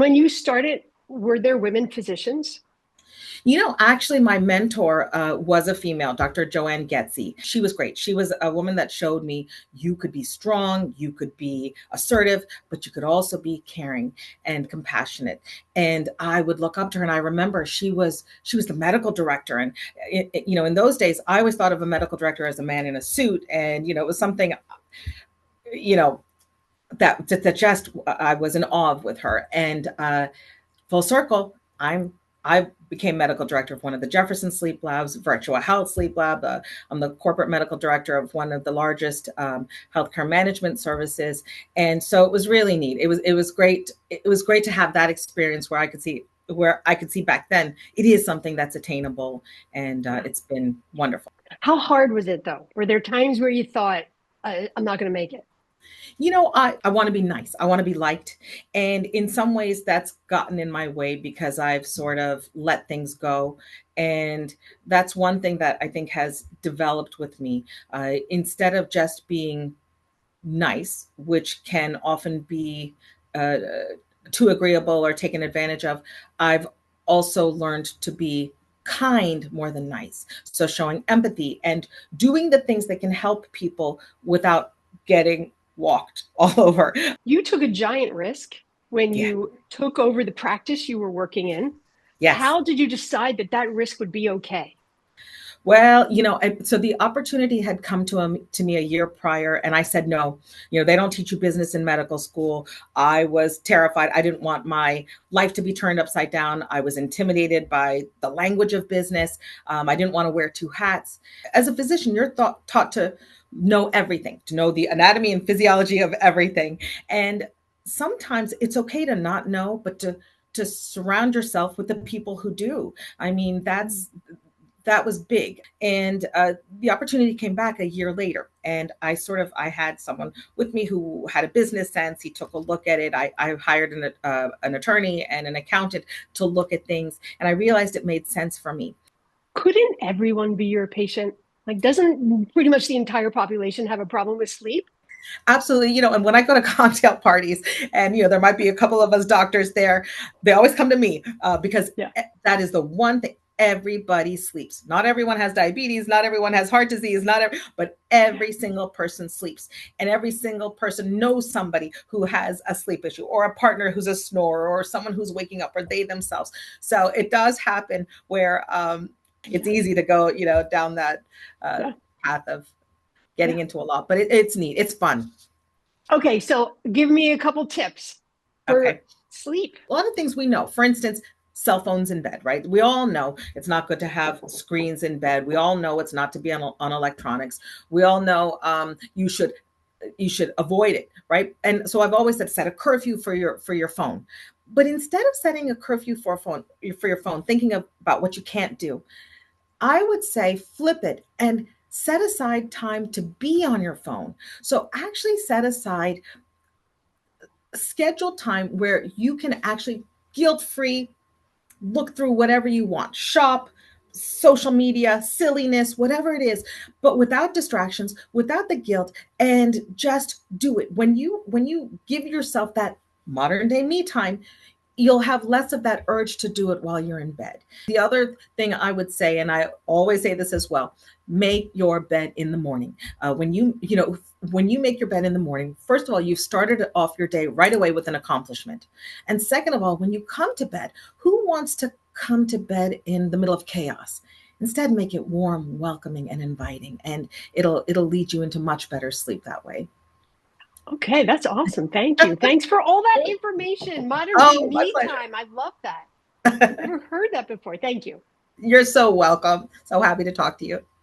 when you started, were there women physicians? Actually, my mentor was a female, Dr. Joanne Getzi. She was great. She was a woman that showed me you could be strong, you could be assertive, but you could also be caring and compassionate. And I would look up to her, and I remember she was the medical director. And in those days, I always thought of a medical director as a man in a suit, and it was something you know that just I was in awe of with her. And full circle, I became medical director of one of the Jefferson Sleep Labs, Virtua Health Sleep Lab. I'm the corporate medical director of one of the largest healthcare management services, and so it was really neat. It was great. It was great to have that experience where I could see back then it is something that's attainable, and Yeah. it's been wonderful. How hard was it though? Were there times where you thought, I'm not going to make it? I want to be nice. I want to be liked. And in some ways, that's gotten in my way because I've sort of let things go. And that's one thing that I think has developed with me. Instead of just being nice, which can often be uh, too agreeable or taken advantage of, I've also learned to be kind more than nice. So showing empathy and doing the things that can help people without getting walked all over. You took a giant risk when Yeah. you took over the practice you were working in. Yes. How did you decide that that risk would be okay? Well, so the opportunity had come to me a year prior, and I said no. They don't teach you business in medical school. I was terrified. I didn't want my life to be turned upside down. I was intimidated by the language of business. I didn't want to wear two hats. As a physician, you're taught to know everything, to know the anatomy and physiology of everything, and sometimes it's okay to not know, but to surround yourself with the people who do. I mean, that was big. And the opportunity came back a year later, and I had someone with me who had a business sense. He took a look at it. I hired an attorney and an accountant to look at things, and I realized it made sense for me. Couldn't everyone be your patient? Like, doesn't pretty much the entire population have a problem with sleep? Absolutely. And when I go to cocktail parties, and there might be a couple of us doctors there, they always come to me because Yeah. that is the one thing. Everybody sleeps. Not everyone has diabetes. Not everyone has heart disease. But every single person sleeps, and every single person knows somebody who has a sleep issue, or a partner who's a snorer, or someone who's waking up, or they themselves. So it does happen where it's Yeah. easy to go, down that uh, Yeah. path of Yeah. getting into a lot. But it's neat. It's fun. Okay, so give me a couple tips for Okay. sleep. A lot of things we know. For instance, cell phones in bed, right? We all know it's not good to have screens in bed. We all know it's not to be on electronics. We all know you should avoid it, right? And so I've always said set a curfew for your phone. But instead of setting a curfew for your phone, thinking about what you can't do, I would say flip it and set aside time to be on your phone. So actually set aside scheduled time where you can actually guilt free look through whatever you want, shop, social media, silliness, whatever it is, but without distractions, without the guilt, and just do it. When you give yourself that modern day me time, you'll have less of that urge to do it while you're in bed. The other thing I would say, and I always say this as well, make your bed in the morning. When you make your bed in the morning, first of all, you've started off your day right away with an accomplishment. And second of all, when you come to bed, who wants to come to bed in the middle of chaos? Instead, make it warm, welcoming, and inviting, and it'll lead you into much better sleep that way. Okay, that's awesome. Thank you. Thanks for all that information. Modern day Oh, my me pleasure. time. I love that. I've never heard that before. Thank you. You're so welcome. So happy to talk to you.